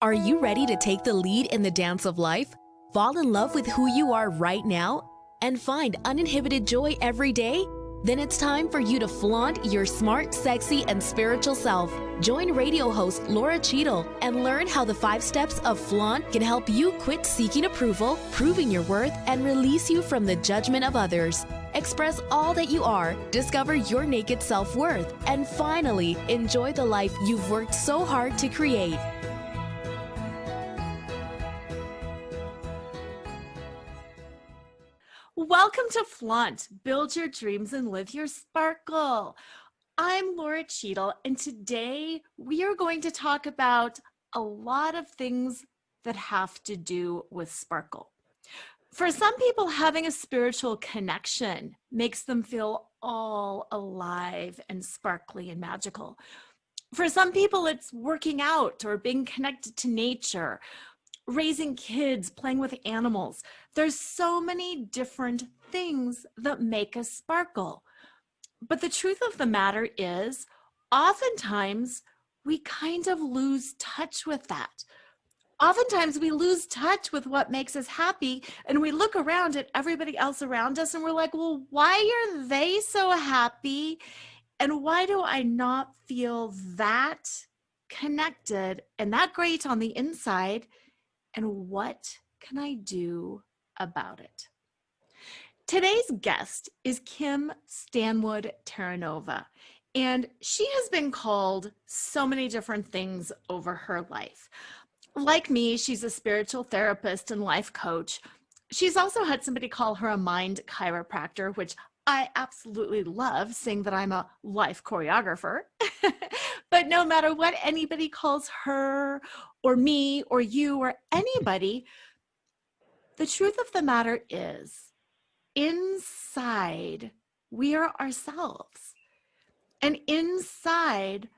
Are you ready to take the lead in the dance of life? Fall in love with who you are right now? And find uninhibited joy every day? Then it's time for you to flaunt your smart, sexy, and spiritual self. Join radio host Lora Cheadle and learn how the 5 steps of flaunt can help you quit seeking approval, proving your worth, and release you from the judgment of others. Express all that you are, discover your naked self-worth, and finally, enjoy the life you've worked so hard to create. Welcome to Flaunt, Build Your Dreams and Live Your Sparkle. I'm Lora Cheadle, and today we are going to talk about a lot of things that have to do with sparkle. For some people, having a spiritual connection makes them feel all alive and sparkly and magical. For some people, it's working out or being connected to nature, raising kids, playing with animals. There's so many different things that make us sparkle. But the truth of the matter is, oftentimes we kind of lose touch with that. Oftentimes we lose touch with what makes us happy, and we look around at everybody else around us and we're like, well, why are they so happy? And why do I not feel that connected and that great on the inside? And what can I do about it? Today's guest is Kim Stanwood Terranova, and she has been called so many different things over her life. Like me, she's a spiritual therapist and life coach. She's also had somebody call her a mind chiropractor, which I absolutely love, seeing that I'm a life choreographer. But no matter what anybody calls her or me or you or anybody, the truth of the matter is, inside, we are ourselves. And inside,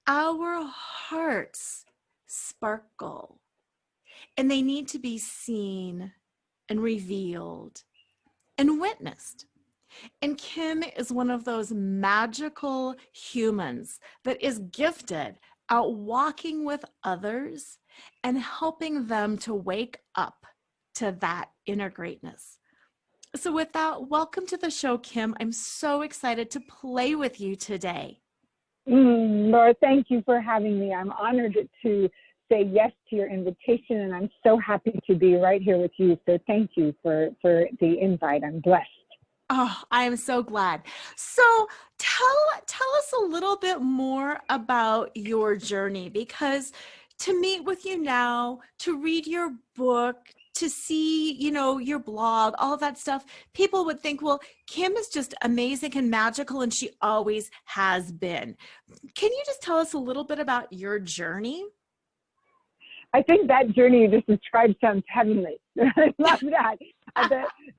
our hearts sparkle. And they need to be seen and revealed and witnessed. And Kim is one of those magical humans that is gifted at walking with others and helping them to wake up to that inner greatness. So with that, welcome to the show, Kim. I'm so excited to play with you today. Laura, thank you for having me. I'm honored to say yes to your invitation, and I'm so happy to be right here with you. So thank you for the invite. I'm blessed. Oh, I am so glad. So tell us a little bit more about your journey, because to meet with you now, to read your book, to see, your blog, all of that stuff, people would think, well, Kim is just amazing and magical, and she always has been. Can you just tell us a little bit about your journey? I think that journey you just described sounds heavenly. I love that.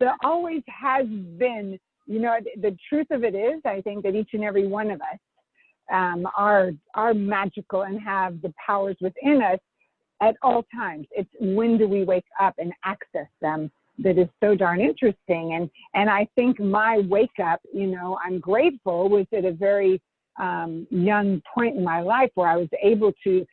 The always has been, the truth of it is, I think that each and every one of us are magical and have the powers within us at all times. It's when do we wake up and access them that is so darn interesting. And I think my wake up, I'm grateful, was at a very young point in my life where I was able to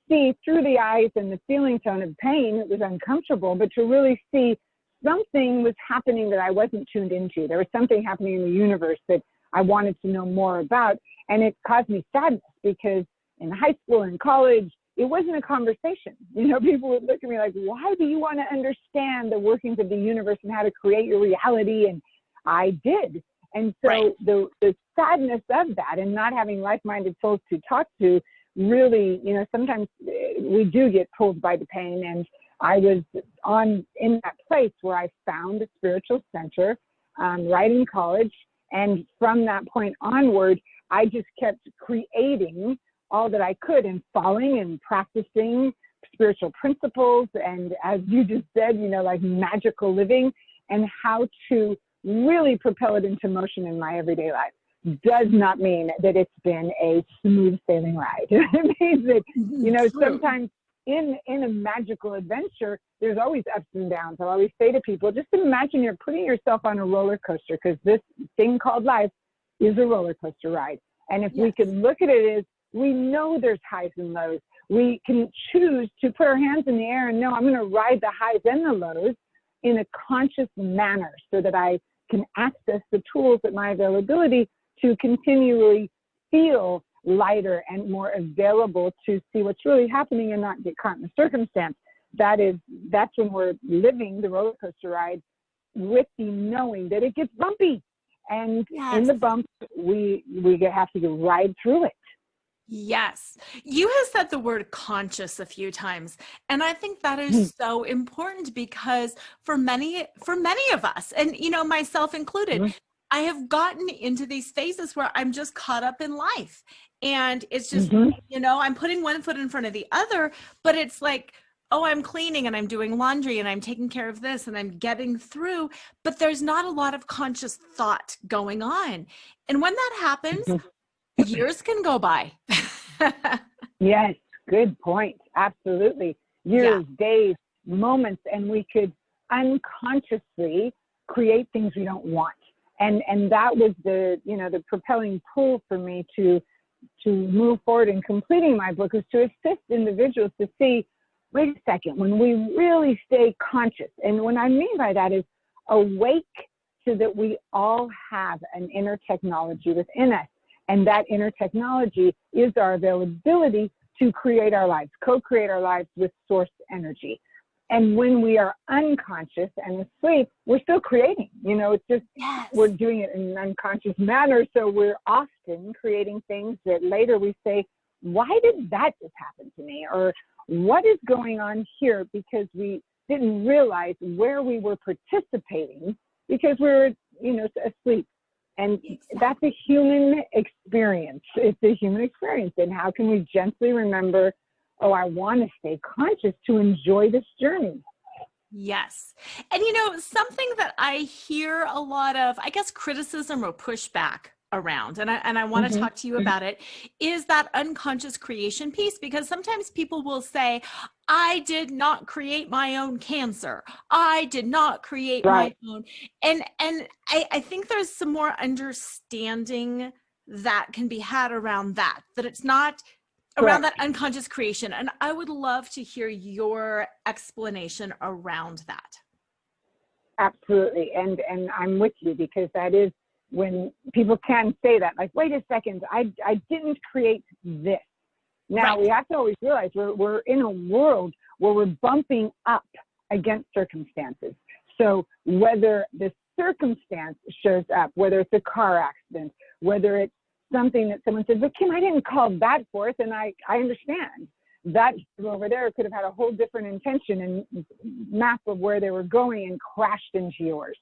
see through the eyes and the feeling tone of pain. It was uncomfortable, but to really see something was happening that I wasn't tuned into. There was something happening in the universe that I wanted to know more about. And it caused me sadness because in high school and college, it wasn't a conversation. People would look at me like, why do you want to understand the workings of the universe and how to create your reality? And I did. And so right. the sadness of that and not having like-minded souls to talk to really, sometimes we do get pulled by the pain. And I was in that place where I found a spiritual center right in college. And from that point onward, I just kept creating all that I could and following and practicing spiritual principles. And as you just said, like magical living and how to really propel it into motion in my everyday life. Does not mean that it's been a smooth sailing ride. It means that, sometimes in a magical adventure, there's always ups and downs. I always say to people, just imagine you're putting yourself on a roller coaster, because this thing called life is a roller coaster ride. And if we could look at it as, we know there's highs and lows. we can choose to put our hands in the air and know I'm going to ride the highs and the lows in a conscious manner so that I can access the tools at my availability to continually feel lighter and more available to see what's really happening and not get caught in the circumstance. That's when we're living the roller coaster ride with the knowing that it gets bumpy. And in the bumps, we have to ride through it. Yes. You have said the word conscious a few times. And I think that is so important because for many of us, and myself included, I have gotten into these phases where I'm just caught up in life. And it's just, I'm putting one foot in front of the other, but it's like, oh, I'm cleaning and I'm doing laundry and I'm taking care of this and I'm getting through, but there's not a lot of conscious thought going on. And when that happens, years can go by. Yes, good point. Absolutely. Years, days, moments, and we could unconsciously create things we don't want. And that was the propelling pull for me to move forward in completing my book, is to assist individuals to see, wait a second, when we really stay conscious, and what I mean by that is awake, so that we all have an inner technology within us. And that inner technology is our availability to create our lives, co-create our lives with source energy. And when we are unconscious and asleep, we're still creating. It's just we're doing it in an unconscious manner. So we're often creating things that later we say, why did that just happen to me? Or what is going on here? Because we didn't realize where we were participating because we were, asleep. And that's a human experience. It's a human experience. And how can we gently remember, oh, I want to stay conscious to enjoy this journey? Yes. And something that I hear a lot of, I guess, criticism or pushback around, and I want to talk to you about it, is that unconscious creation piece, because sometimes people will say, I did not create my own cancer. I did not create my own. And I think there's some more understanding that can be had around that it's not around that unconscious creation. And I would love to hear your explanation around that. Absolutely. And I'm with you, because that is when people can say that, like, wait a second, I didn't create this. Now, we have to always realize we're in a world where we're bumping up against circumstances. So whether the circumstance shows up, whether it's a car accident, whether it's something that someone says, but Kim, I didn't call that forth, and I understand. That over there could have had a whole different intention and map of where they were going and crashed into yours.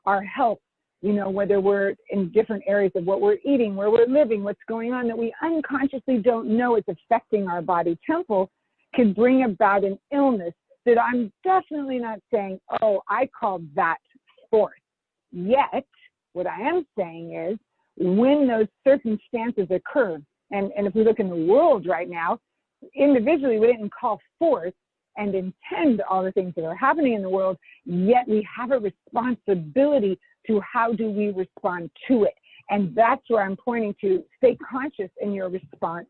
Our health, whether we're in different areas of what we're eating, where we're living, what's going on that we unconsciously don't know it's affecting our body temple, can bring about an illness that I'm definitely not saying, oh, I called that forth. Yet, what I am saying is, when those circumstances occur, and if we look in the world right now, individually, we didn't call forth and intend all the things that are happening in the world, yet we have a responsibility to how do we respond to it. And that's where I'm pointing to. Stay conscious in your response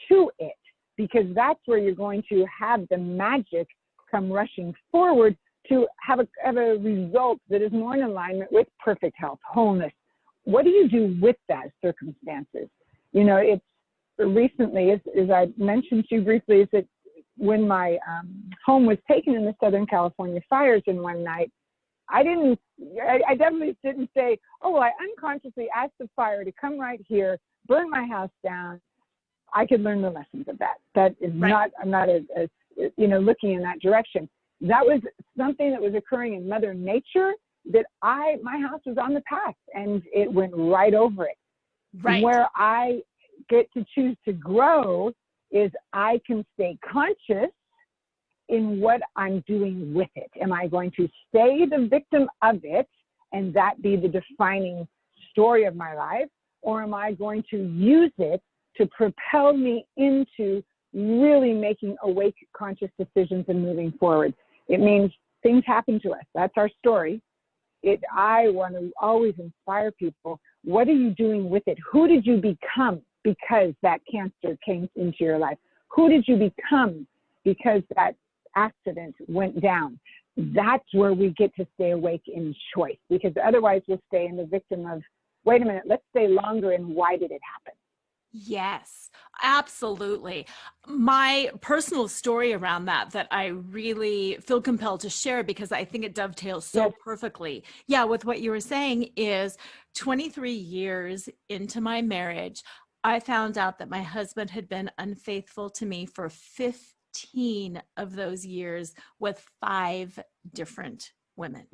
to it, because that's where you're going to have the magic come rushing forward to have a result that is more in alignment with perfect health, wholeness. What do you do with that circumstances? It's recently, as I mentioned to you briefly, is that when my home was taken in the Southern California fires in one night, I definitely didn't say, oh, I unconsciously asked the fire to come right here, burn my house down. I could learn the lessons of that. That is not, I'm not looking in that direction. That was something that was occurring in Mother Nature that my house was on the path and it went right over it. Right. Where I get to choose to grow is I can stay conscious in what I'm doing with it. Am I going to stay the victim of it and that be the defining story of my life? Or am I going to use it to propel me into really making awake, conscious decisions and moving forward? It means things happen to us. That's our story. I want to always inspire people. What are you doing with it? Who did you become because that cancer came into your life? Who did you become because that accident went down? That's where we get to stay awake in choice, because otherwise we'll stay in the victim of, wait a minute, let's stay longer and why did it happen? Yes, absolutely. My personal story around that I really feel compelled to share because I think it dovetails so Yes. perfectly. Yeah, with what you were saying is 23 years into my marriage, I found out that my husband had been unfaithful to me for 15 of those years with 5 different women.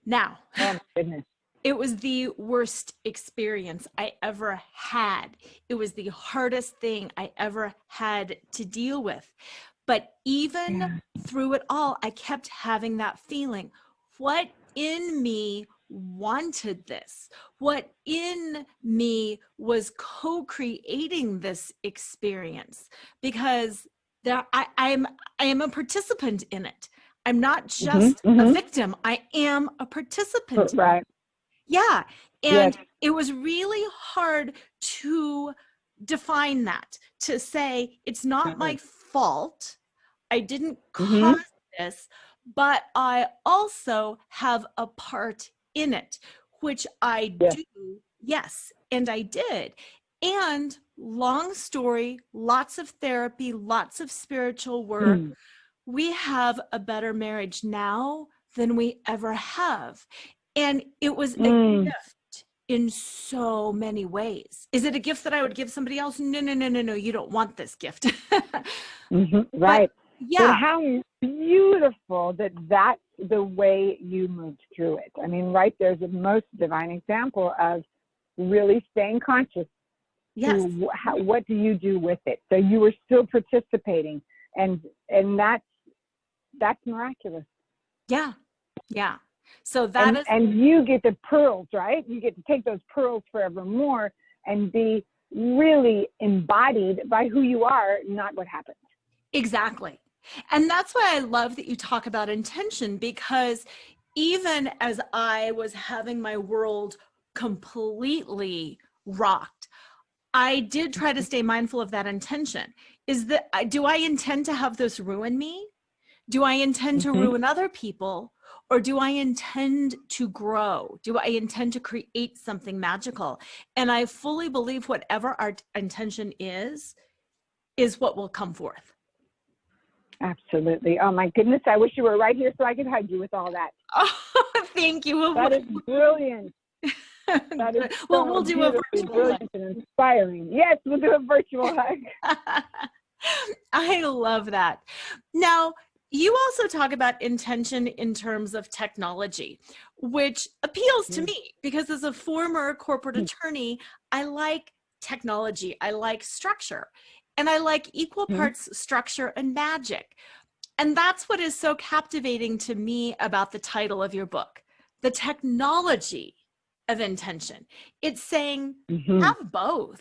Now, Oh my goodness. it was the worst experience I ever had. It was the hardest thing I ever had to deal with. But even through it all, I kept having that feeling. What in me wanted this? What in me was co-creating this experience? Because I am a participant in it. I'm not just a victim. I am a participant. Right. Yeah. And Yes. it was really hard to define that, to say, it's not my fault. I didn't cause this, but I also have a part in it, which I Yes. do. Yes. And I did. And long story, lots of therapy, lots of spiritual work. We have a better marriage now than we ever have. And it was a gift in so many ways. Is it a gift that I would give somebody else? No, no, no, no, no. You don't want this gift. Right. Yeah. But how beautiful that that's the way you moved through it. I mean, right there's a most divine example of really staying conscious. Yes. To what do you do with it? So you were still participating, and that's miraculous. Yeah. Yeah. So that is, and you get the pearls, right? You get to take those pearls forevermore and be really embodied by who you are, not what happened. exactly. And that's why I love that you talk about intention, because even as I was having my world completely rocked, I did try to stay mindful of that intention. Do I intend to have this ruin me? Do I intend to ruin other people? Or do I intend to grow? Do I intend to create something magical? And I fully believe whatever our intention is what will come forth. Absolutely. Oh my goodness. I wish you were right here so I could hug you with all that. Oh, thank you. That is brilliant. That is Well, so we'll do a virtual brilliant and inspiring. Yes, we'll do a virtual hug. I love that. Now, you also talk about intention in terms of technology, which appeals to me because as a former corporate attorney, I like technology, I like structure, and I like equal parts structure and magic. And that's what is so captivating to me about the title of your book, The Technology of Intention. It's saying, have both.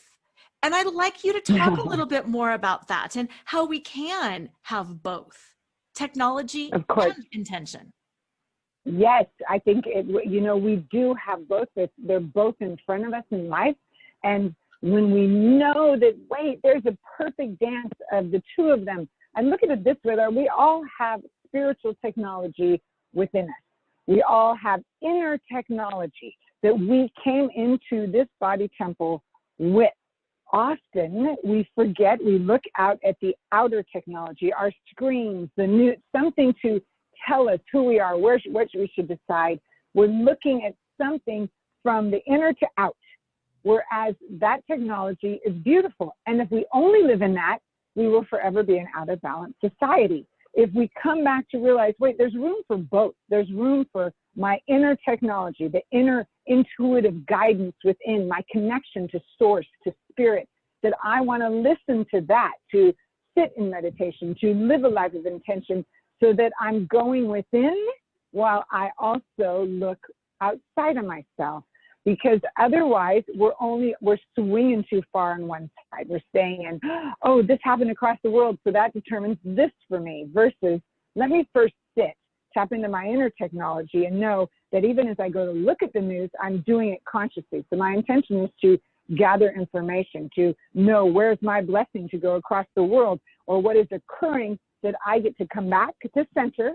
And I'd like you to talk a little bit more about that and how we can have both technology Of course. and intention. Yes, I think we do have both. They're both in front of us in life. And when we know that, wait, there's a perfect dance of the two of them. And look at it this way, we all have spiritual technology within us. We all have inner technology that we came into this body temple with. Often we forget, we look out at the outer technology, our screens, something to tell us who we are, what we should decide. We're looking at something from the inner to out, whereas that technology is beautiful. And if we only live in that, we will forever be an out of balance society. If we come back to realize, wait, there's room for both. There's room for my inner technology, the inner intuitive guidance within, my connection to source, to spirit, that I want to listen to that, to sit in meditation, to live a life of intention so that I'm going within while I also look outside of myself. Because otherwise we're swinging too far on one side. We're saying, oh, this happened across the world, so that determines this for me, versus let me first sit, tap into my inner technology and know that even as I go to look at the news, I'm doing it consciously. So my intention is to gather information, to know where's my blessing to go across the world, or what is occurring that I get to come back to center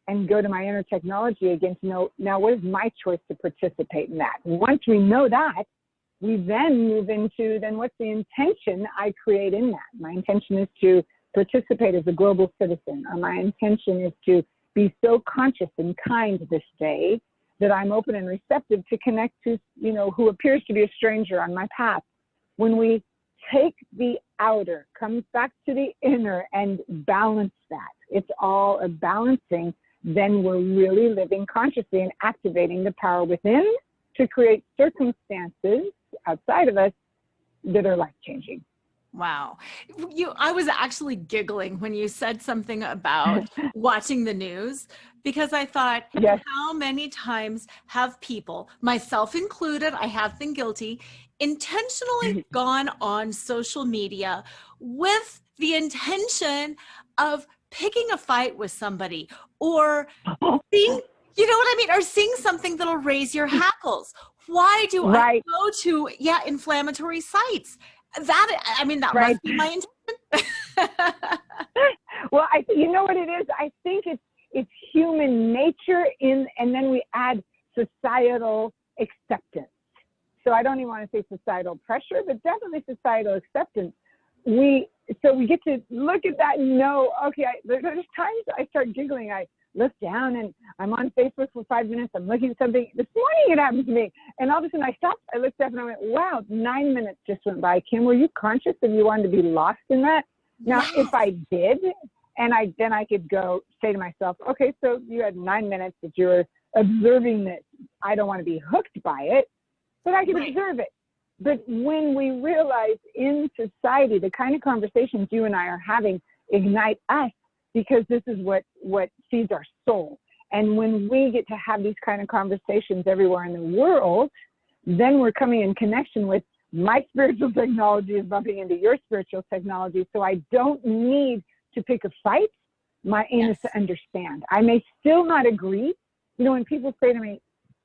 and go to my inner technology again to know, now what is my choice to participate in that? Once we know that, we then move into, then what's the intention I create in that? My intention is to participate as a global citizen. Or my intention is to be so conscious and kind this day that I'm open and receptive to connect to, you know, who appears to be a stranger on my path. When we take the outer, comes back to the inner and balance that, it's all a balancing, then we're really living consciously and activating the power within to create circumstances outside of us that are life-changing. Wow. I was actually giggling when you said something about watching the news, because I thought, yes. How many times have people, myself included, I have been guilty, intentionally gone on social media with the intention of picking a fight with somebody, or seeing, you know what I mean, or seeing something that'll raise your hackles. Why do I go to inflammatory sites? That must be my intention. Well, you know what it is? I think it's human nature and then we add societal acceptance. So I don't even want to say societal pressure, but definitely societal acceptance. We get to look at that and know, okay, there's times I start giggling. I look down and I'm on Facebook for 5 minutes. I'm looking at something. This morning it happened to me. And all of a sudden I stopped. I looked up and I went, wow, 9 minutes just went by. Kim, were you conscious that you wanted to be lost in that? Now, if I did, and then I could go say to myself, okay, so you had 9 minutes that you were observing this. I don't want to be hooked by it, but I can observe it. But when we realize in society, the kind of conversations you and I are having ignite us, because this is what feeds our soul. And when we get to have these kind of conversations everywhere in the world, then we're coming in connection with my spiritual technology is bumping into your spiritual technology. So I don't need to pick a fight. My aim is to understand. I may still not agree. You know, when people say to me,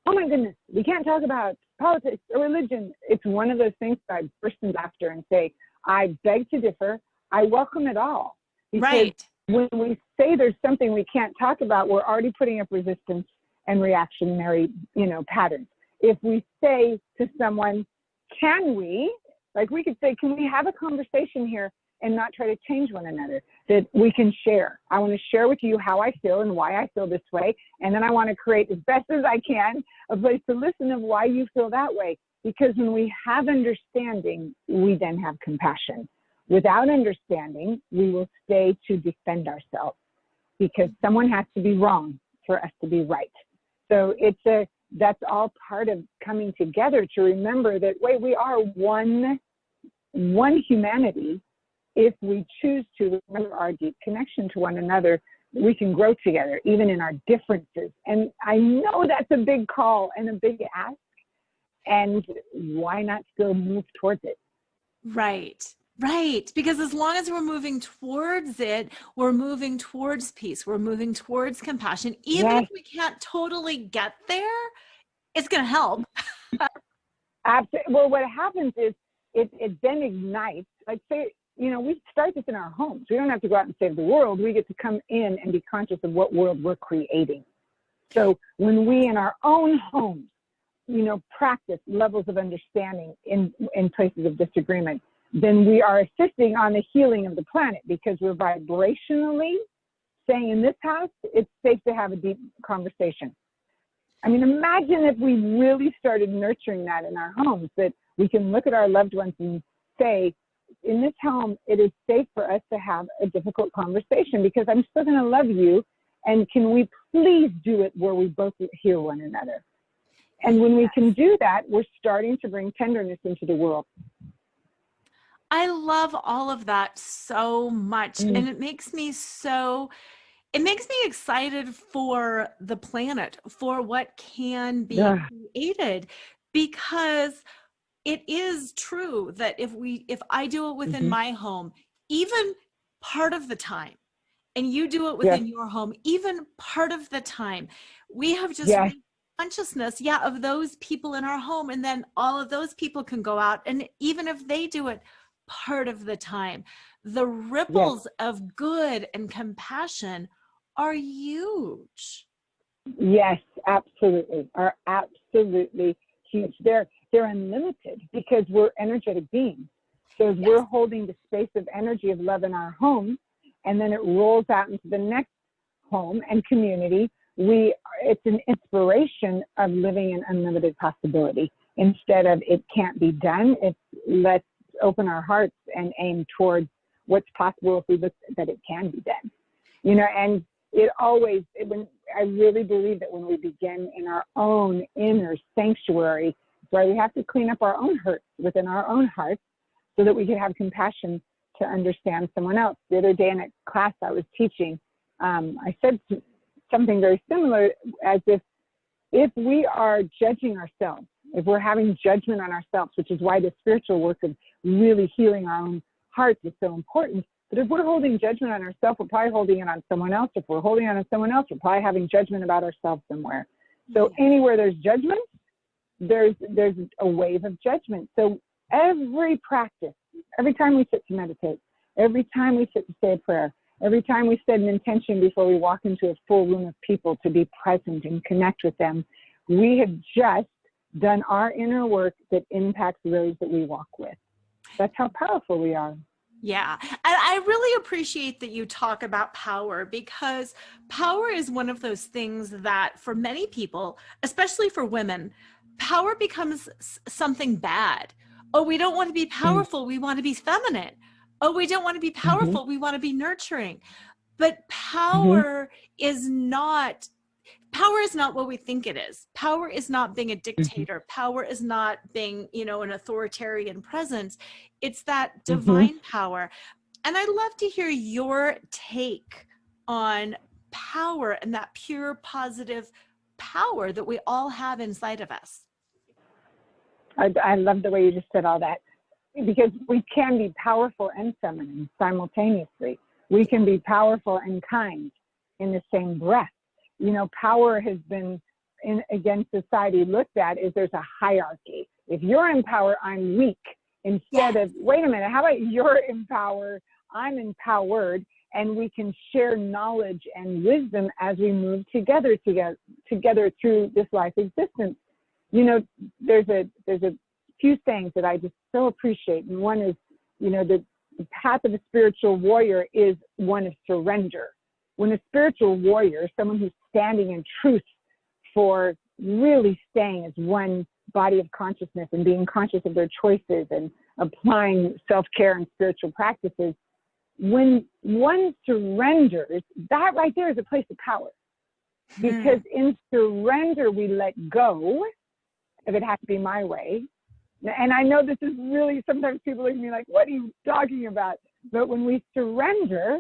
oh my goodness, we can't talk about politics or religion. It's one of those things that I burst in laughter and say, I beg to differ. I welcome it all. Because when we say there's something we can't talk about, we're already putting up resistance and reactionary, patterns. If we say to someone, can we could say, can we have a conversation here and not try to change one another, that we can share. I want to share with you how I feel and why I feel this way. And then I want to create as best as I can a place to listen of why you feel that way. Because when we have understanding, we then have compassion. Without understanding, we will stay to defend ourselves, because someone has to be wrong for us to be right. So that's all part of coming together to remember that, wait, we are one humanity. If we choose to remember our deep connection to one another, we can grow together, even in our differences. And I know that's a big call and a big ask. And why not still move towards it? Right. Because as long as we're moving towards it, we're moving towards peace. We're moving towards compassion. Even if we can't totally get there, it's going to help. Absolutely. Well, what happens is it then ignites, like say, we start this in our homes. We don't have to go out and save the world. We get to come in and be conscious of what world we're creating. So when we in our own homes, practice levels of understanding in places of disagreement, then we are assisting on the healing of the planet, because we're vibrationally saying, in this house, it's safe to have a deep conversation. I mean, imagine if we really started nurturing that in our homes, that we can look at our loved ones and say, in this home, it is safe for us to have a difficult conversation, because I'm still going to love you. And can we please do it where we both hear one another? And when we can do that, we're starting to bring tenderness into the world. I love all of that so much. And it makes me excited for the planet, for what can be created, because it is true that if I do it within my home, even part of the time, and you do it within your home, even part of the time, we have just consciousness, yeah, of those people in our home. And then all of those people can go out. And even if they do it part of the time, the Yes. ripples of good and compassion are huge. Yes, absolutely. Are absolutely huge. They're unlimited because we're energetic beings. So as we're holding the space of energy of love in our home, and then it rolls out into the next home and community, it's an inspiration of living an unlimited possibility. Instead of it can't be done, it's let's open our hearts and aim towards what's possible if we look that it can be done. You know, and I really believe that when we begin in our own inner sanctuary, where we have to clean up our own hurts within our own hearts so that we can have compassion to understand someone else. The other day in a class I was teaching, I said something very similar, as if we are judging ourselves, if we're having judgment on ourselves, which is why the spiritual work of really healing our own hearts is so important. But if we're holding judgment on ourselves, we're probably holding it on someone else. If we're holding it on someone else, we're probably having judgment about ourselves somewhere. So anywhere there's judgment, there's a wave of judgment. So every practice, every time we sit to meditate, every time we sit to say a prayer, every time we set an intention before we walk into a full room of people to be present and connect with them, we have just done our inner work that impacts those that we walk with. That's how powerful we are. Yeah. And I really appreciate that you talk about power, because power is one of those things that for many people, especially for women, power becomes something bad. Oh, we don't want to be powerful. We want to be feminine. Oh, we don't want to be powerful. We want to be nurturing. But power is not what we think it is. Power is not being a dictator. Power is not being, an authoritarian presence. It's that divine power. And I'd love to hear your take on power and that pure positive power that we all have inside of us. I love the way you just said all that, because we can be powerful and feminine simultaneously. We can be powerful and kind in the same breath. Power has been against society looked at as there's a hierarchy. If you're in power, I'm weak. Instead of, wait a minute, how about you're in power, I'm empowered, and we can share knowledge and wisdom as we move together through this life existence. There's a few things that I just so appreciate. And one is, the path of a spiritual warrior is one of surrender. When a spiritual warrior, someone who's standing in truth for really staying as one body of consciousness and being conscious of their choices and applying self-care and spiritual practices, when one surrenders, that right there is a place of power. Because in surrender, we let go if it has to be my way. And I know this is really, sometimes people look at me like, what are you talking about? But when we surrender,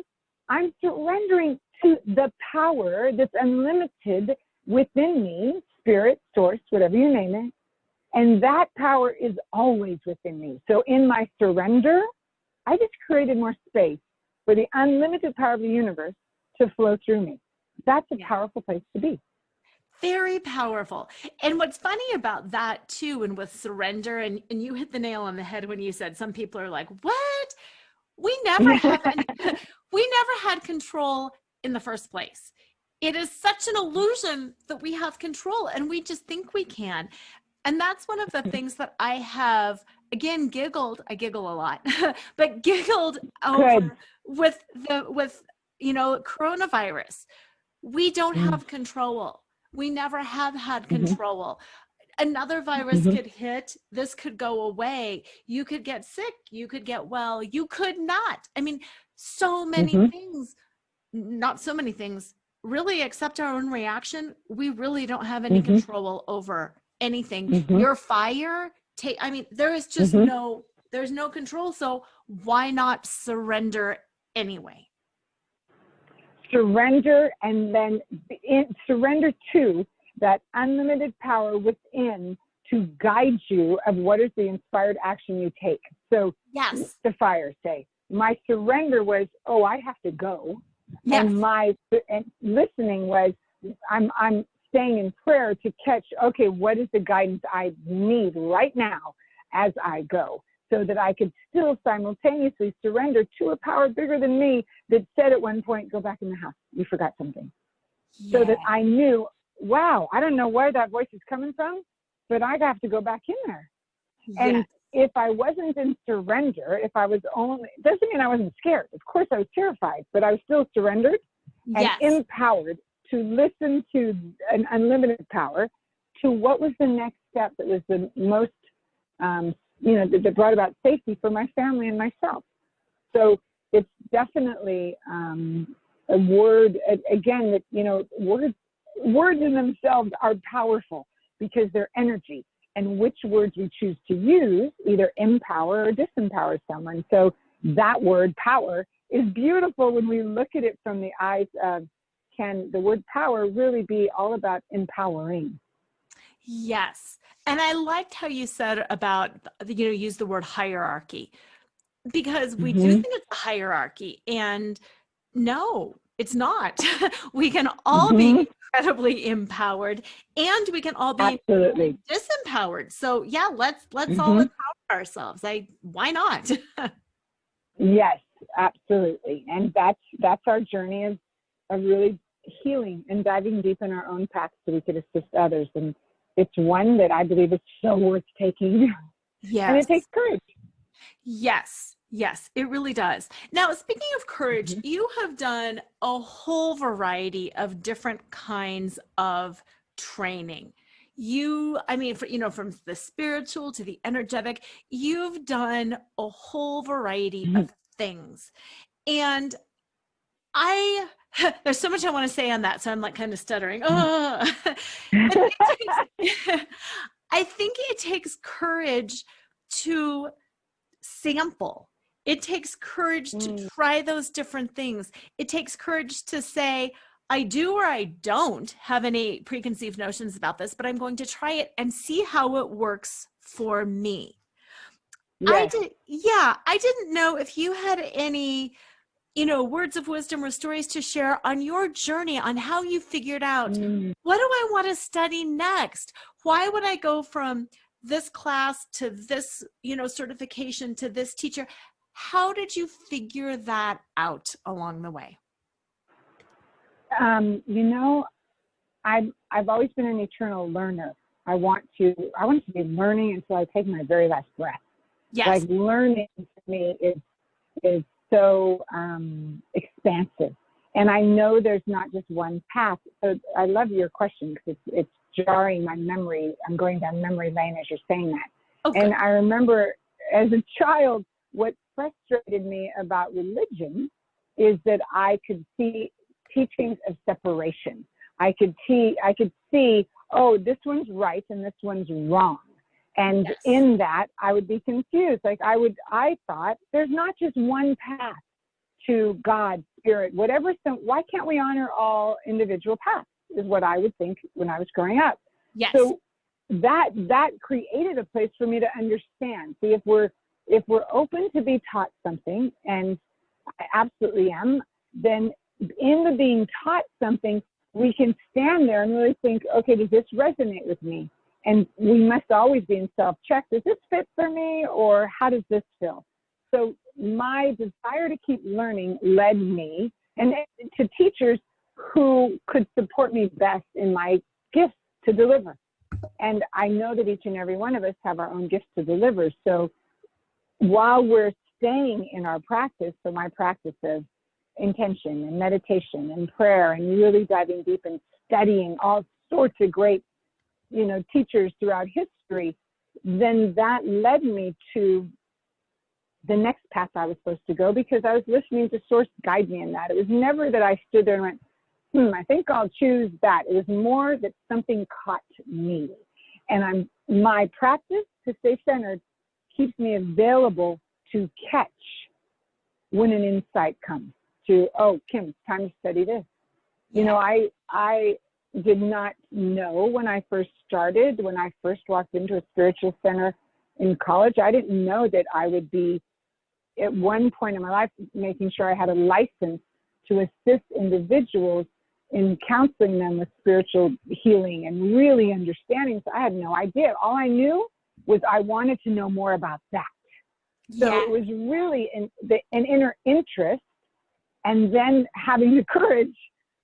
I'm surrendering to the power that's unlimited within me, spirit, source, whatever you name it. And that power is always within me. So in my surrender, I just created more space for the unlimited power of the universe to flow through me. That's a powerful place to be. Very powerful. And what's funny about that too, and with surrender, and you hit the nail on the head when you said some people are like, what? We never had control in the first place. It is such an illusion that we have control, and we just think we can. And that's one of the things that I have, again, giggled. I giggle a lot, but giggled over with coronavirus. We don't have control. We never have had control. Another virus could hit, this could go away. You could get sick, you could get well, you could not. I mean, so many things, not so many things, really, except our own reaction. We really don't have any control over anything. Your fire, there is just there's no control. So why not surrender anyway? Surrender, and then surrender to that unlimited power within to guide you of what is the inspired action you take. So the fire, say, my surrender was, I have to go. And my listening was, I'm staying in prayer to catch, okay, what is the guidance I need right now as I go, so that I could still simultaneously surrender to a power bigger than me that said at one point, go back in the house, you forgot something. Yeah. So that I knew, wow, I don't know where that voice is coming from, but I have to go back in there. Yeah. And if I wasn't in surrender, if I was only, doesn't mean I wasn't scared. Of course I was terrified, but I was still surrendered and Yes. empowered to listen to an unlimited power, to what was the next step that was the most, that brought about safety for my family and myself. So it's definitely a word, again, that, words in themselves are powerful because they're energy. And which words we choose to use either empower or disempower someone. So that word power is beautiful when we look at it from the eyes of, can the word power really be all about empowering? Yes. And I liked how you said about, use the word hierarchy, because we do think it's a hierarchy, and no, it's not. We can all be incredibly empowered, and we can all be Absolutely disempowered. So yeah, let's all empower ourselves. Why not? Yes, absolutely. And that's our journey of really healing and diving deep in our own paths so we could assist others. And it's one that I believe is so worth taking. Yes. And it takes courage. Yes. Yes, it really does. Now, speaking of courage, you have done a whole variety of different kinds of training. From the spiritual to the energetic, you've done a whole variety of things. And there's so much I want to say on that, so I'm like kind of stuttering. I think it takes courage to sample. It takes courage to try those different things. It takes courage to say, I do or I don't have any preconceived notions about this, but I'm going to try it and see how it works for me. Yes. I didn't know if you had any, words of wisdom or stories to share on your journey on how you figured out, what do I want to study next? Why would I go from this class to this, certification to this teacher? How did you figure that out along the way? I've always been an eternal learner. I want to be learning until I take my very last breath. Yes. Like, learning for me is so expansive. And I know there's not just one path. So I love your question because it's jarring my memory. I'm going down memory lane as you're saying that. Okay. And I remember as a child, what frustrated me about religion is that I could see teachings of separation. I could see, oh, this one's right and this one's wrong. And yes. in that, I would be confused. Like I thought there's not just one path to God, spirit, whatever. So why can't we honor all individual paths is what I would think when I was growing up. Yes. So that created a place for me to understand. See, if we're open to be taught something, and I absolutely am, then in the being taught something, we can stand there and really think, okay, does this resonate with me? And we must always be in self-check. Does this fit for me, or how does this feel? So my desire to keep learning led me and to teachers who could support me best in my gifts to deliver. And I know that each and every one of us have our own gifts to deliver. So while we're staying in our practice, so my practice of intention and meditation and prayer and really diving deep and studying all sorts of great, teachers throughout history, then that led me to the next path I was supposed to go, because I was listening to Source guide me in that. It was never that I stood there and went, I think I'll choose that. It was more that something caught me. And my practice to stay centered keeps me available to catch when an insight comes to, oh, Kim, it's time to study this. Yeah. I did not know when I first started, when I first walked into a spiritual center in college, I didn't know that I would be at one point in my life making sure I had a license to assist individuals in counseling them with spiritual healing and really understanding. So I had no idea. All I knew was I wanted to know more about that. So Yeah. it was really an inner interest, and then having the courage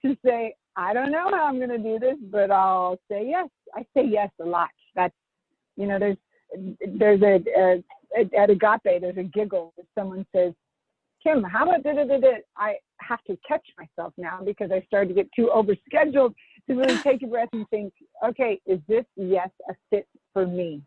to say, I don't know how I'm going to do this, but I'll say yes. I say yes a lot. That's, you know, there's at Agape, there's a giggle if someone says, Kim, how about da-da-da-da? I have to catch myself now because I started to get too overscheduled to really take a breath and think, okay, is this yes a fit for me?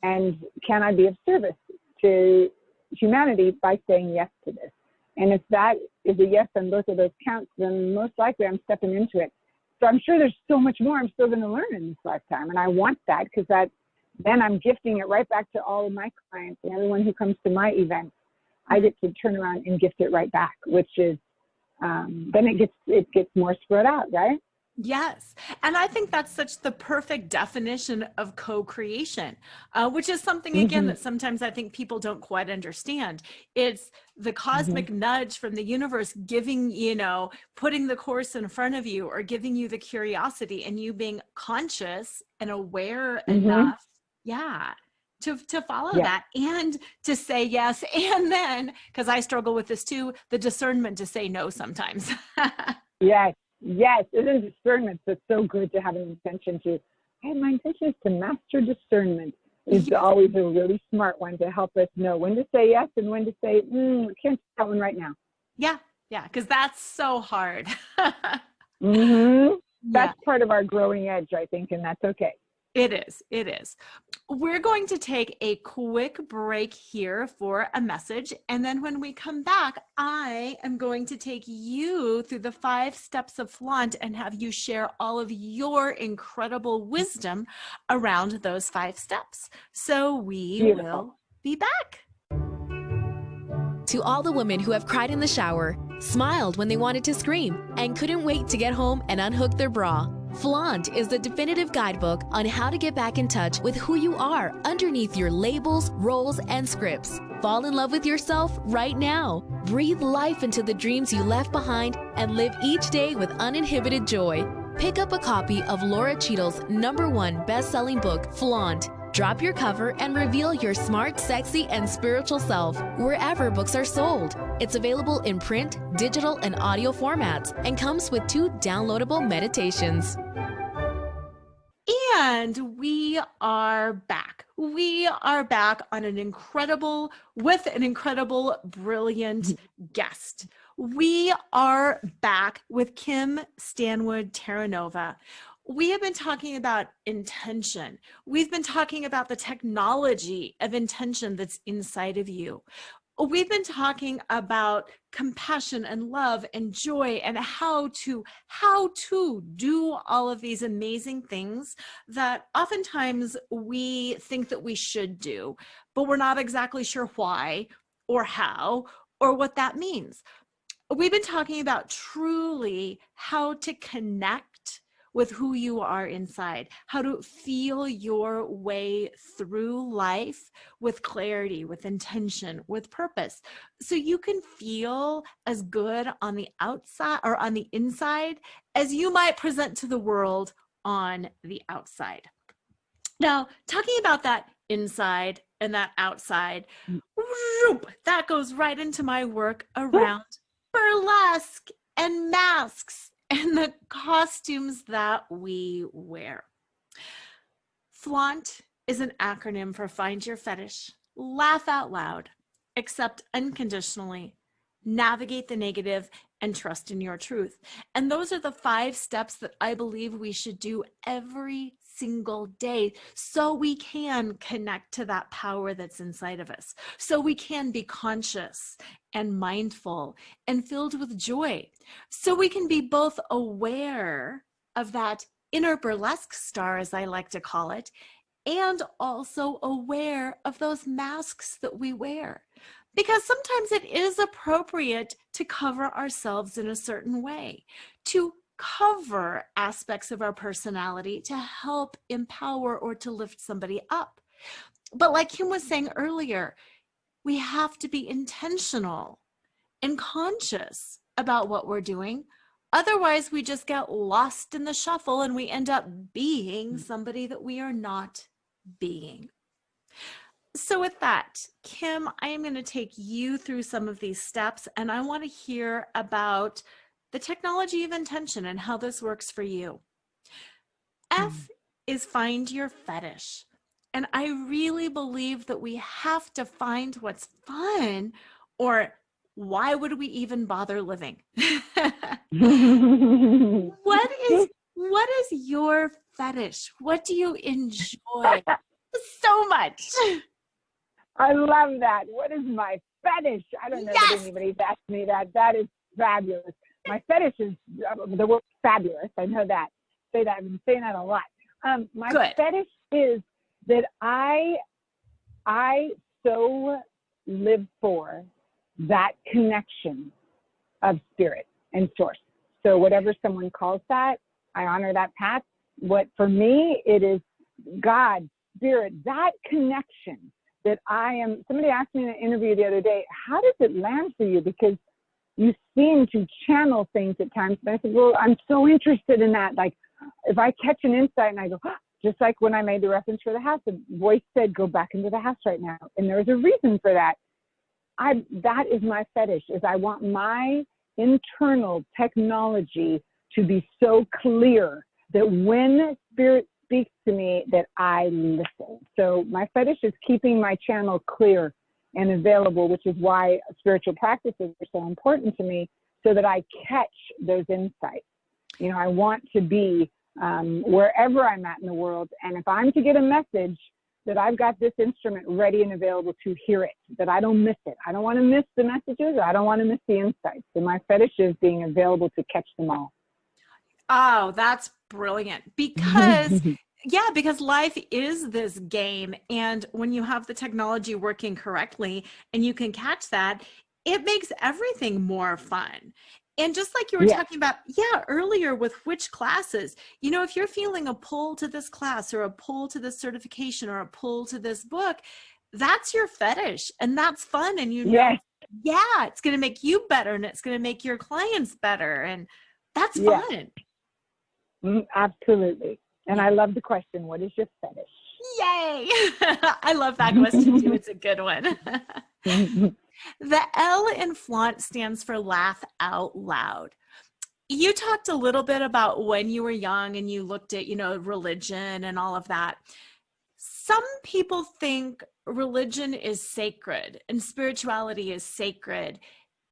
And can I be of service to humanity by saying yes to this? And if that is a yes on both of those counts, then most likely I'm stepping into it. So I'm sure there's so much more I'm still going to learn in this lifetime. And I want that because then I'm gifting it right back to all of my clients and everyone who comes to my events. I get to turn around and gift it right back, which is, then it gets more spread out, right? Yes. And I think that's such the perfect definition of co-creation, which is something, again, that sometimes I think people don't quite understand. It's the cosmic nudge from the universe giving, putting the course in front of you or giving you the curiosity and you being conscious and aware enough. Yeah. To follow that and to say yes. And then, because I struggle with this too, the discernment to say no sometimes. Yes. Yes, it is discernment. So it's so good to have an intention to, hey, my intention is to master discernment. It's always a really smart one to help us know when to say yes and when to say, I can't do that one right now. Yeah, because that's so hard. That's part of our growing edge, I think, and that's okay. It is. We're going to take a quick break here for a message. And then when we come back, I am going to take you through the 5 steps of flaunt and have you share all of your incredible wisdom around those 5 steps. So we will be back. To all the women who have cried in the shower, smiled when they wanted to scream, and couldn't wait to get home and unhook their bra, Flaunt is the definitive guidebook on how to get back in touch with who you are underneath your labels, roles, and scripts. Fall in love with yourself right now. Breathe life into the dreams you left behind and live each day with uninhibited joy. Pick up a copy of Laura Cheadle's #1 best-selling book, Flaunt. Drop your cover and reveal your smart, sexy, and spiritual self wherever books are sold. It's available in print, digital, and audio formats and comes with 2 downloadable meditations. And we are back. We are back on with an incredible, brilliant guest. We are back with Kim Stanwood Terranova. We have been talking about intention. We've been talking about the technology of intention that's inside of you. We've been talking about compassion and love and joy and how to do all of these amazing things that oftentimes we think that we should do, but we're not exactly sure why or how or what that means. We've been talking about truly how to connect with who you are inside, how to feel your way through life with clarity, with intention, with purpose. So you can feel as good on the outside or on the inside as you might present to the world on the outside. Now, talking about that inside and that outside, that goes right into my work around burlesque and masks and the costumes that we wear. Flaunt is an acronym for Find Your Fetish, Laugh Out Loud, Accept Unconditionally, Navigate the Negative, and Trust in Your Truth. And those are the 5 steps that I believe we should do every single day so we can connect to that power that's inside of us, so we can be conscious and mindful and filled with joy, so we can be both aware of that inner burlesque star, as I like to call it, and also aware of those masks that we wear. Because sometimes it is appropriate to cover ourselves in a certain way, to cover aspects of our personality to help empower or to lift somebody up. But like Kim was saying earlier, we have to be intentional and conscious about what we're doing, Otherwise, we just get lost in the shuffle and we end up being somebody that we are not being. So with that, Kim, I am going to take you through some of these steps, and I want to hear about the technology of intention and how this works for you. F is find your fetish. And I really believe that we have to find what's fun, or why would we even bother living? What is your fetish? What do you enjoy so much? I love that. What is my fetish? I don't know that anybody's asked me that. That is fabulous. My fetish is the word fabulous. I know that. Say that. I've been saying that a lot. My fetish is that I so live for that connection of spirit and source. So whatever someone calls that, I honor that path. What for me, it is God, spirit, that connection that I am. Somebody asked me in an interview the other day, how does it land for you? Because you seem to channel things at times. And I said, well, I'm so interested in that. Like if I catch an insight and I go, just like when I made the reference for the house, the voice said, go back into the house right now. And there's a reason for that. That is my fetish, is I want my internal technology to be so clear that when spirit speaks to me, that I listen. So my fetish is keeping my channel clear and available, which is why spiritual practices are so important to me, so that I catch those insights. You know, I want to be wherever I'm at in the world. And if I'm to get a message, that I've got this instrument ready and available to hear it, that I don't miss it. I don't want to miss the messages. I don't want to miss the insights. So my fetish is being available to catch them all. Oh, that's brilliant. Because because life is this game. And when you have the technology working correctly and you can catch that, it makes everything more fun. And just like you were talking about, earlier with which classes, you know, if you're feeling a pull to this class or a pull to this certification or a pull to this book, that's your fetish and that's fun. And you know, it's going to make you better and it's going to make your clients better. And that's fun. Absolutely. And I love the question, what is your fetish? Yay! I love that question too. It's a good one. The L in flaunt stands for laugh out loud. You talked a little bit about when you were young and you looked at, you know, religion and all of that. Some people think religion is sacred and spirituality is sacred,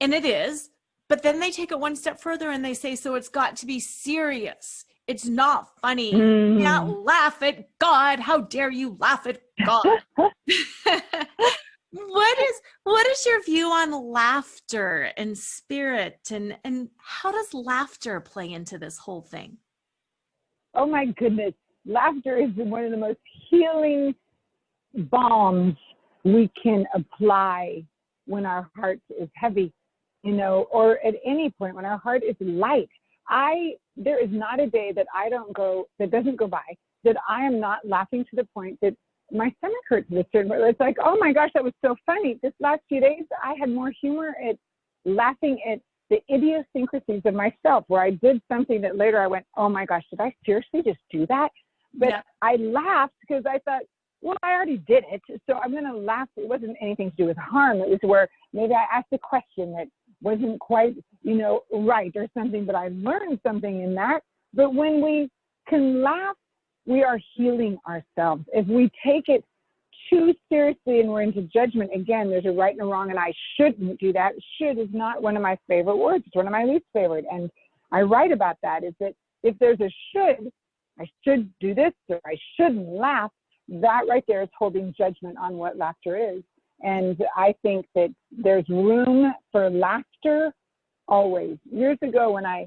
and it is, but then they take it one step further and they say, so it's got to be serious. It's not funny. You can't laugh at God. How dare you laugh at God? What is your view on laughter and spirit, and how does laughter play into this whole thing? Oh my goodness. Laughter is one of the most healing balms we can apply when our heart is heavy, you know, or at any point when our heart is light. There is not a day that doesn't go by that I am not laughing to the point that my stomach hurts at a certain point. It's like, oh my gosh, that was so funny. This last few days, I had more humor at laughing at the idiosyncrasies of myself, where I did something that later I went, oh my gosh, did I seriously just do that? But I laughed because I thought, well, I already did it, so I'm going to laugh. It wasn't anything to do with harm. It was where maybe I asked a question that wasn't quite, you know, right or something, but I learned something in that. But when we can laugh, we are healing ourselves. If we take it too seriously and we're into judgment, again, there's a right and a wrong, and I shouldn't do that. Should is not one of my favorite words. It's one of my least favorite. And I write about that, is that if there's a should, I should do this, or I shouldn't laugh, that right there is holding judgment on what laughter is. And I think that there's room for laughter always. Years ago when I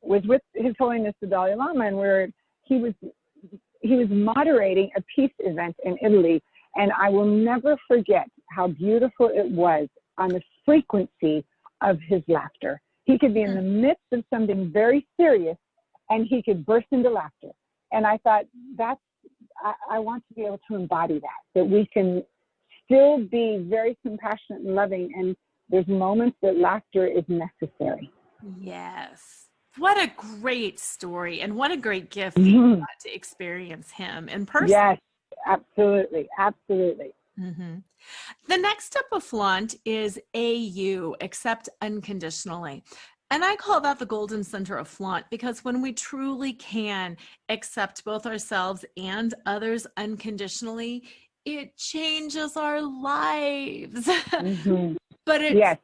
was with His Holiness the Dalai Lama, and he was moderating a peace event in Italy, and I will never forget how beautiful it was on the frequency of his laughter. He could be in the midst of something very serious, and he could burst into laughter. And I thought, I want to be able to embody that we can still be very compassionate and loving, and there's moments that laughter is necessary. Yes. What a great story, and what a great gift that you Mhm. got to experience him in person. Yes, absolutely. Absolutely. Mhm. The next step of flaunt is AU, accept unconditionally. And I call that the golden center of flaunt because when we truly can accept both ourselves and others unconditionally, it changes our lives. Hmm. But it's Yes.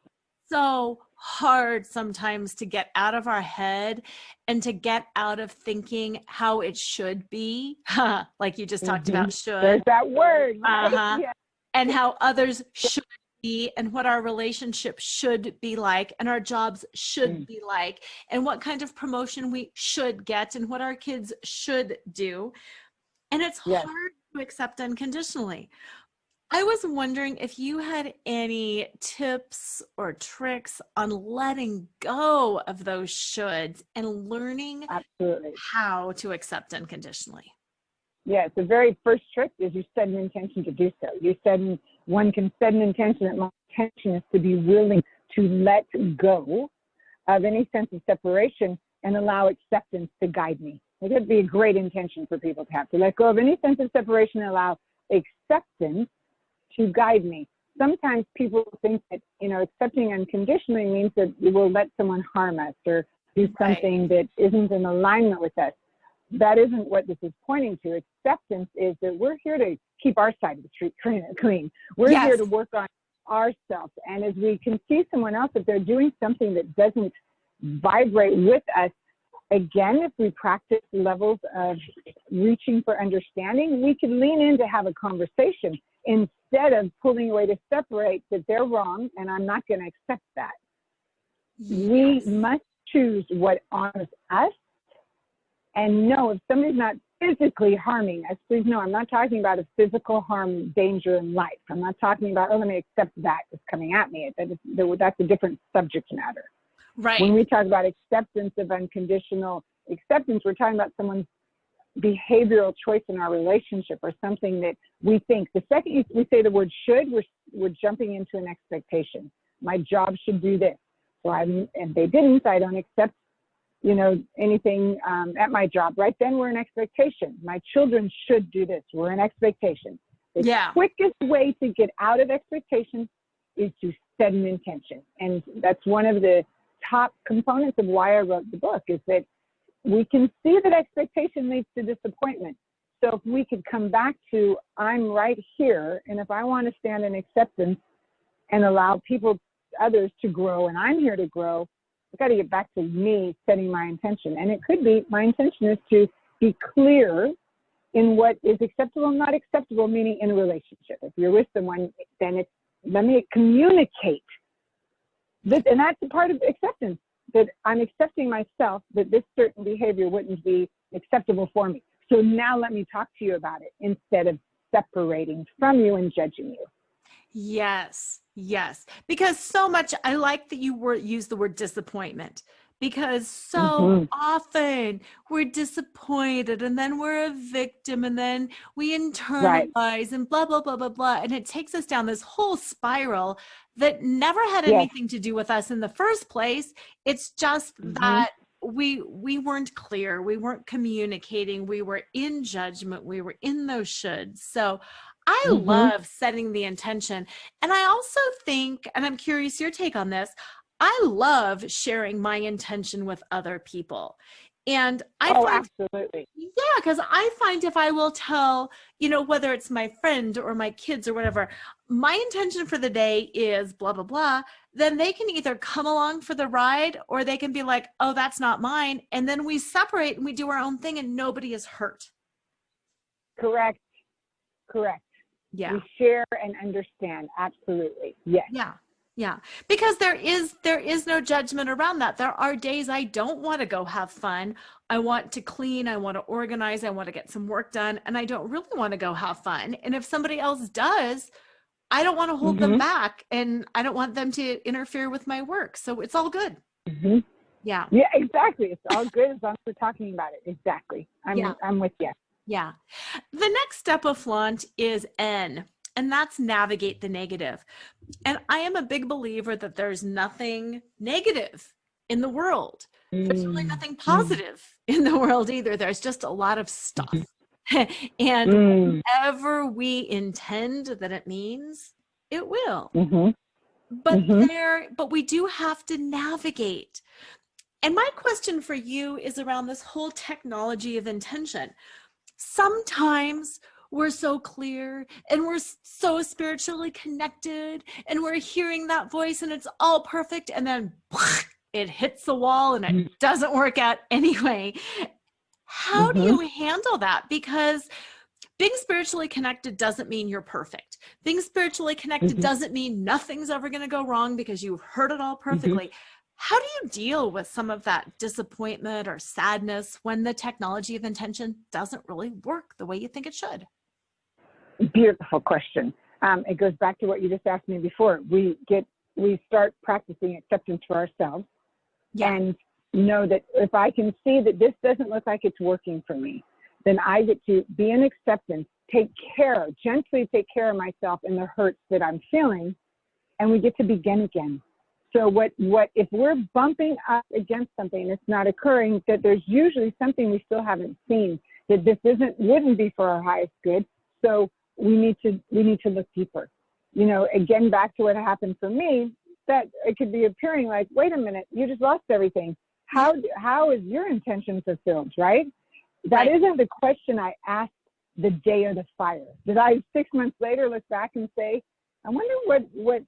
so hard sometimes to get out of our head and to get out of thinking how it should be, like you just talked Hmm. about should. There's that word, right? Uh-huh. Yes. And how others should be, and what our relationship should be like, and our jobs should Mm. be like, and what kind of promotion we should get, and what our kids should do. And it's Yes. hard to accept unconditionally. I was wondering if you had any tips or tricks on letting go of those shoulds and learning Absolutely. how to accept unconditionally. Yes. The very first trick is you set an intention to do so. One can set an intention, that my intention is to be willing to let go of any sense of separation and allow acceptance to guide me. It would be a great intention for people to have, to let go of any sense of separation and allow acceptance to guide me. Sometimes people think that, accepting unconditionally means that we will let someone harm us or do something that isn't in alignment with us. That isn't what this is pointing to. Acceptance is that we're here to keep our side of the street clean. We're here Yes. to work on ourselves. And as we can see someone else, if they're doing something that doesn't vibrate with us, again, if we practice levels of reaching for understanding, we can lean in to have a conversation instead of pulling away to separate that they're wrong and I'm not going to accept that. We must choose what honors us and know if somebody's not physically harming us, please know I'm not talking about a physical harm danger in life. I'm not talking about, let me accept that that's coming at me. That's a different subject matter. Right. When we talk about acceptance of unconditional acceptance, we're talking about someone's behavioral choice in our relationship or something that we think. The second we say the word should, we're jumping into an expectation. My job should do this. And they didn't, I don't accept, anything at my job. Right then we're in expectation. My children should do this. We're in expectation. The quickest way to get out of expectation is to set an intention. And that's one of the top components of why I wrote the book, is that we can see that expectation leads to disappointment. So if we could come back to, I'm right here, and if I want to stand in acceptance and allow others to grow, and I'm here to grow, I've got to get back to me setting my intention. And it could be, my intention is to be clear in what is acceptable and not acceptable, meaning in a relationship. If you're with someone, then let me communicate. And that's a part of acceptance, that I'm accepting myself, that this certain behavior wouldn't be acceptable for me. So now let me talk to you about it instead of separating from you and judging you. Yes, yes. Because so much, I like that you use the word disappointment, because so often we're disappointed and then we're a victim and then we internalize and blah, blah, blah, blah, blah. And it takes us down this whole spiral that never had anything to do with us in the first place. It's just that we weren't clear. We weren't communicating. We were in judgment. We were in those shoulds. So I love setting the intention. And I also think, and I'm curious your take on this, I love sharing my intention with other people. And I find, absolutely. Yeah, because I find if I will tell, whether it's my friend or my kids or whatever, my intention for the day is blah, blah, blah, then they can either come along for the ride or they can be like, oh, that's not mine. And then we separate and we do our own thing and nobody is hurt. Correct. Yeah. We share and understand. Absolutely. Yes. Yeah. Because there is no judgment around that. There are days I don't want to go have fun. I want to clean. I want to organize. I want to get some work done. And I don't really want to go have fun. And if somebody else does, I don't want to hold them back. And I don't want them to interfere with my work. So it's all good. Yeah. Yeah, exactly. It's all good as long as we're talking about it. Exactly. I'm with you. Yeah. The next step of flaunt is N, and that's navigate the negative. And I am a big believer that there's nothing negative in the world. There's really Mm. nothing Mm. positive in the world either. There's just a lot of stuff. And Mm. whatever we intend that it means, it will. Mm-hmm. But Mm-hmm. but we do have to navigate. And my question for you is around this whole technology of intention. Sometimes we're so clear and we're so spiritually connected and we're hearing that voice and it's all perfect, and then it hits the wall and it doesn't work out anyway. How do you handle that? Because being spiritually connected doesn't mean you're perfect. Being spiritually connected doesn't mean nothing's ever going to go wrong because you've heard it all perfectly. How do you deal with some of that disappointment or sadness when the technology of intention doesn't really work the way you think it should? Beautiful question. It goes back to what you just asked me before. We start practicing acceptance for ourselves, and know that if I can see that this doesn't look like it's working for me, then I get to be in acceptance, gently take care of myself and the hurts that I'm feeling, and we get to begin again. So what if we're bumping up against something and it's not occurring, that there's usually something we still haven't seen, that this wouldn't be for our highest good. So we need to look deeper. You know, again, back to what happened for me, that it could be appearing like, wait a minute, you just lost everything. How is your intention fulfilled, right? That isn't the question I asked the day of the fire. Did I 6 months later look back and say, I wonder what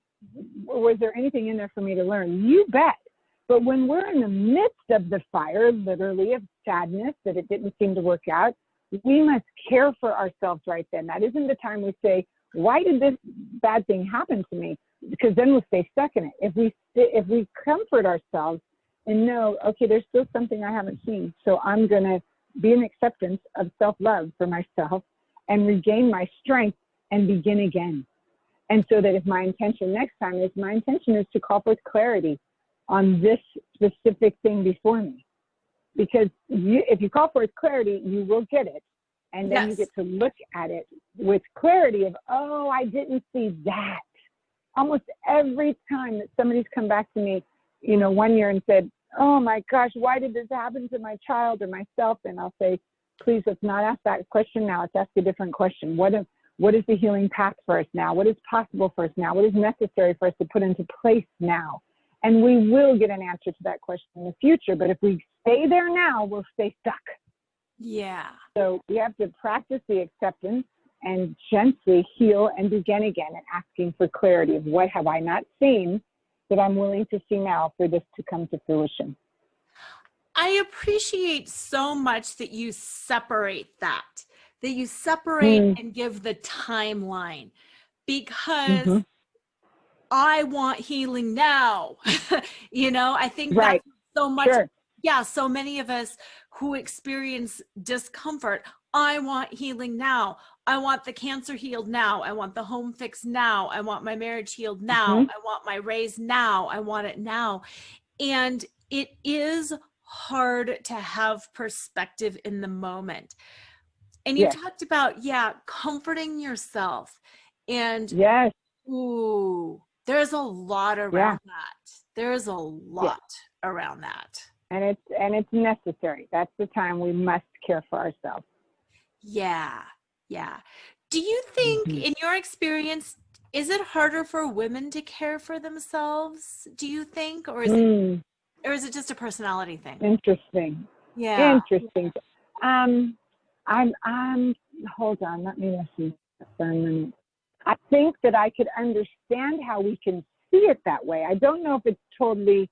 was there anything in there for me to learn? You bet. But when we're in the midst of the fire, literally, of sadness that it didn't seem to work out, we must care for ourselves right then. That isn't the time we say, why did this bad thing happen to me? Because then we'll stay stuck in it. If we comfort ourselves and know, okay, there's still something I haven't seen, so I'm going to be in acceptance of self-love for myself and regain my strength and begin again. And so that if my intention next time is to call forth clarity on this specific thing before me. Because if you call forth clarity, you will get it. And then you get to look at it with clarity of, oh, I didn't see that. Almost every time that somebody's come back to me, you know, 1 year and said, oh my gosh, why did this happen to my child or myself? And I'll say, please, let's not ask that question now. Let's ask a different question. What is the healing path for us now? What is possible for us now? What is necessary for us to put into place now? And we will get an answer to that question in the future. But if we stay there now, we'll stay stuck. Yeah. So we have to practice the acceptance and gently heal and begin again and asking for clarity of what have I not seen that I'm willing to see now for this to come to fruition. I appreciate so much that you separate and give the timeline, because I want healing now. You know, I think that's so much. Sure. Yeah. So many of us who experience discomfort, I want healing now. I want the cancer healed now. I want the home fixed now. I want my marriage healed now. I want my raise now. I want it now. And it is hard to have perspective in the moment. And you talked about, comforting yourself. And ooh, there's a lot around that. There's a lot around that. And it's necessary. That's the time we must care for ourselves. Yeah. Yeah. Do you think, in your experience, is it harder for women to care for themselves, do you think? Or is it just a personality thing? Interesting. Yeah. Interesting. I'm hold on, let me listen for a minute. I think that I could understand how we can see it that way. I don't know if it's totally,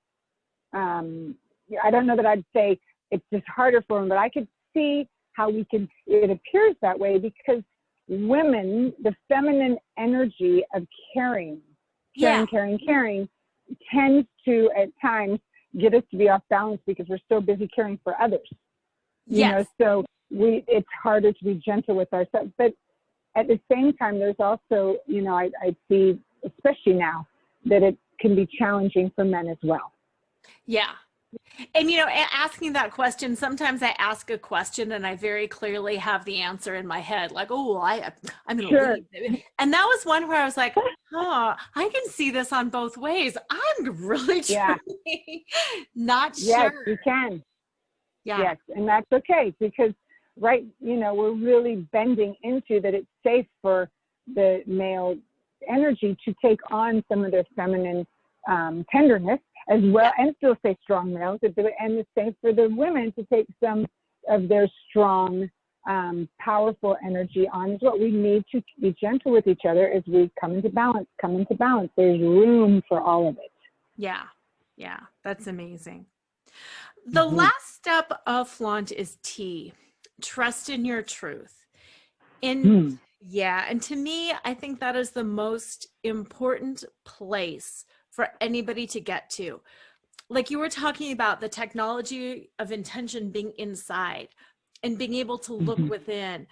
I don't know that I'd say it's just harder for them, but I could see how it appears that way because women, the feminine energy of caring tends to at times get us to be off balance because we're so busy caring for others. You know, so it's harder to be gentle with ourselves. But at the same time, there's also, you know, I see, especially now, that it can be challenging for men as well. Yeah. And, you know, asking that question, sometimes I ask a question and I very clearly have the answer in my head, like, oh, I'm going to Sure. leave. And that was one where I was like, oh, I can see this on both ways. I'm really Yeah. truly not Yes, sure. you can. Yeah. Yes, and that's okay because, right, you know, we're really bending into that it's safe for the male energy to take on some of their feminine tenderness as well, and still stay strong males, and it's safe for the women to take some of their strong, powerful energy on as well. We need to be gentle with each other as we come into balance. There's room for all of it. Yeah. Yeah. That's amazing. The last step of flaunt is T, trust in your truth. And yeah, and to me, I think that is the most important place for anybody to get to. Like you were talking about the technology of intention being inside and being able to look within.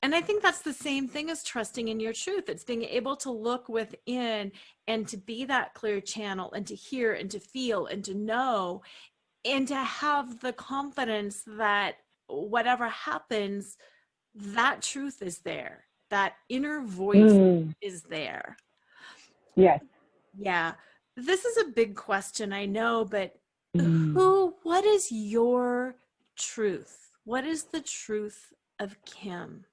And I think that's the same thing as trusting in your truth. It's being able to look within and to be that clear channel and to hear and to feel and to know and to have the confidence that whatever happens, that truth is there. That inner voice is there. Yes. Yeah. This is a big question, I know, but what is your truth? What is the truth of Kim?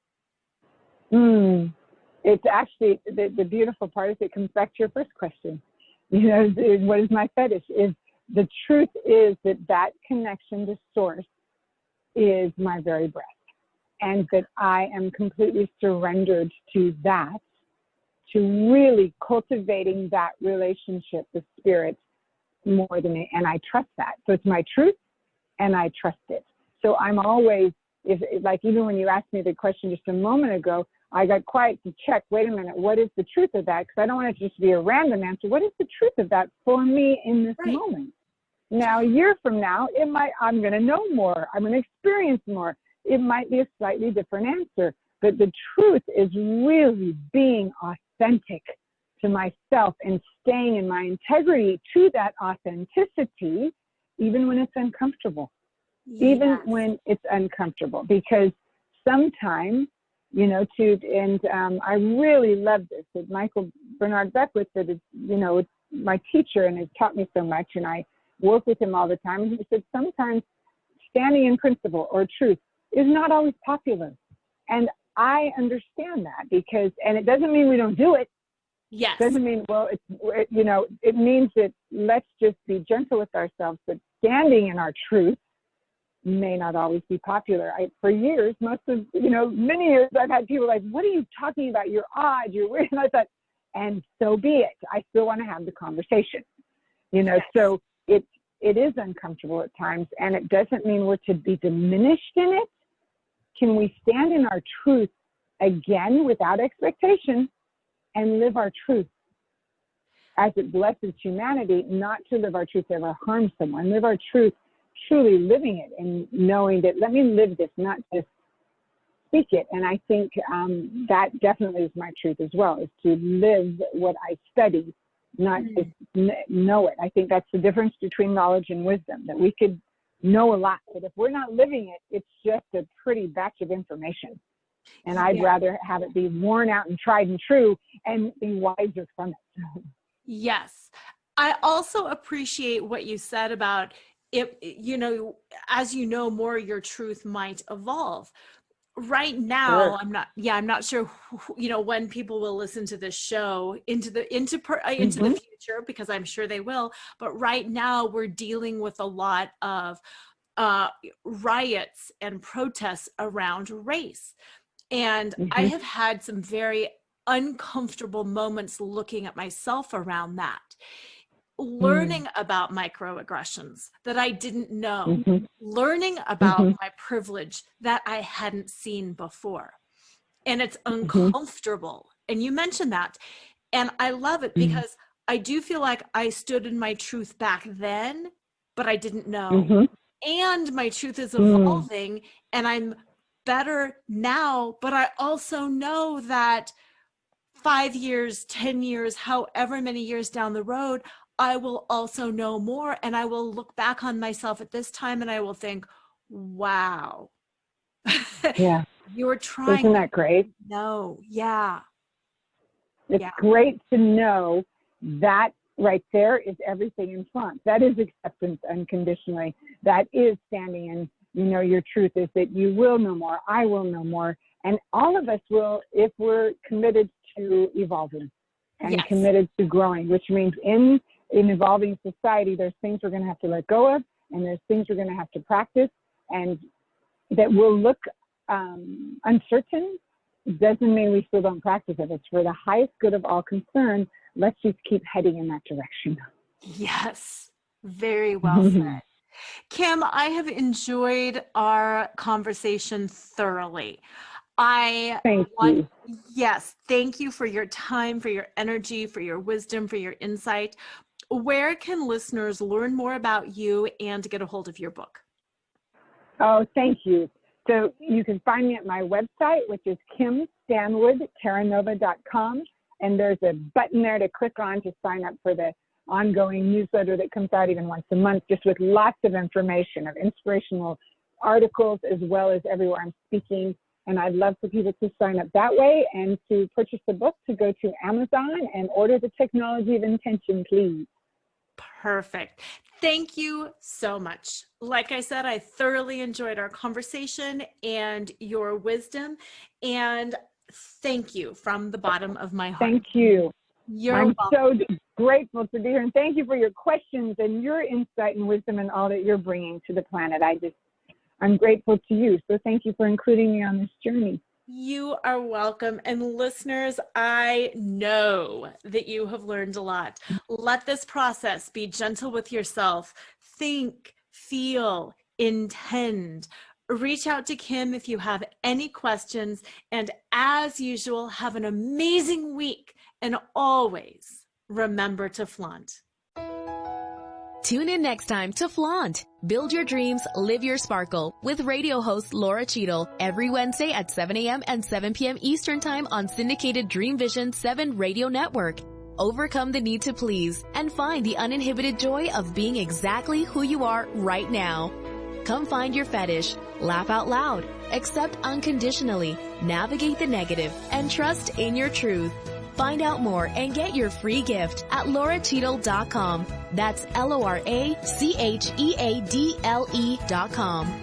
It's actually, the beautiful part is it comes back to your first question. You know, what is my fetish? Is the truth is that connection to source is my very breath. And that I am completely surrendered to that, to really cultivating that relationship with spirit more than it, and I trust that. So it's my truth and I trust it. So I'm always, like even when you asked me the question just a moment ago, I got quiet to check, wait a minute, what is the truth of that? Because I don't want it to just be a random answer. What is the truth of that for me in this moment? Now, a year from now, I'm going to know more. I'm going to experience more. It might be a slightly different answer, but the truth is really being authentic to myself and staying in my integrity to that authenticity, even when it's uncomfortable, even when it's uncomfortable, because sometimes, you know, I really love this, that Michael Bernard Beckwith, that is, you know, my teacher and has taught me so much, and I work with him all the time. And he said, sometimes standing in principle or truth is not always popular. And I understand that because, and it doesn't mean we don't do it. Yes. It doesn't mean, well, you know, it means that let's just be gentle with ourselves, but standing in our truth may not always be popular. For years, many years, I've had people like, what are you talking about? You're odd, you're weird. And I thought, and so be it. I still want to have the conversation, you know, so it is uncomfortable at times, and it doesn't mean we're to be diminished in it. Can we stand in our truth again without expectation and live our truth as it blesses humanity, not to live our truth to ever harm someone, live our truth truly living it and knowing that, let me live this, not just speak it. And I think that definitely is my truth as well, is to live what I study, not just know it. I think that's the difference between knowledge and wisdom, that we could know a lot, but if we're not living it, it's just a pretty batch of information. And I'd rather have it be worn out and tried and true and be wiser from it. Yes. I also appreciate what you said about it, you know, as you know more, your truth might evolve. Right now, I'm not sure, you know, when people will listen to this show into the future, because I'm sure they will. But right now we're dealing with a lot of riots and protests around race. And I have had some very uncomfortable moments looking at myself around that. Learning about microaggressions that I didn't know, learning about my privilege that I hadn't seen before. And it's uncomfortable. And you mentioned that. And I love it because I do feel like I stood in my truth back then, but I didn't know. And my truth is evolving and I'm better now, but I also know that 5 years, 10 years, however many years down the road, I will also know more, and I will look back on myself at this time and I will think, wow. Yeah. You were trying. Isn't that great? No. Yeah. It's great to know that right there is everything in front. That is acceptance unconditionally. That is standing in, your truth is that you will know more. I will know more. And all of us will, if we're committed to evolving and committed to growing, which means in evolving society, there's things we're going to have to let go of, and there's things we're going to have to practice, and that will look uncertain. Doesn't mean we still don't practice it. It's for the highest good of all concerned. Let's just keep heading in that direction. Yes, very well said. Kim, I have enjoyed our conversation thoroughly. Thank you. Yes, thank you for your time, for your energy, for your wisdom, for your insight. Where can listeners learn more about you and get a hold of your book? Oh, thank you. So you can find me at my website, which is kimstanwood.terranova.com. And there's a button there to click on to sign up for the ongoing newsletter that comes out even once a month, just with lots of information, of inspirational articles, as well as everywhere I'm speaking. And I'd love for people to sign up that way and to purchase the book, to go to Amazon and order The Technology of Intention, please. Perfect. Thank you so much. Like I said, I thoroughly enjoyed our conversation and your wisdom. And thank you from the bottom of my heart. Thank you. I'm so grateful to be here. And thank you for your questions and your insight and wisdom and all that you're bringing to the planet. I'm grateful to you. So thank you for including me on this journey. You are welcome. And listeners, I know that you have learned a lot. Let this process be gentle with yourself. Think, feel, intend. Reach out to Kim if you have any questions. And as usual, have an amazing week. And always remember to flaunt. Tune in next time to Flaunt. Build your dreams, live your sparkle with radio host Lora Cheadle every Wednesday at 7 a.m. and 7 p.m. Eastern Time on syndicated Dream Vision 7 radio network. Overcome the need to please and find the uninhibited joy of being exactly who you are right now. Come find your fetish, laugh out loud, accept unconditionally, navigate the negative, and trust in your truth. Find out more and get your free gift at LoraCheadle.com. That's LoraCheadle.com.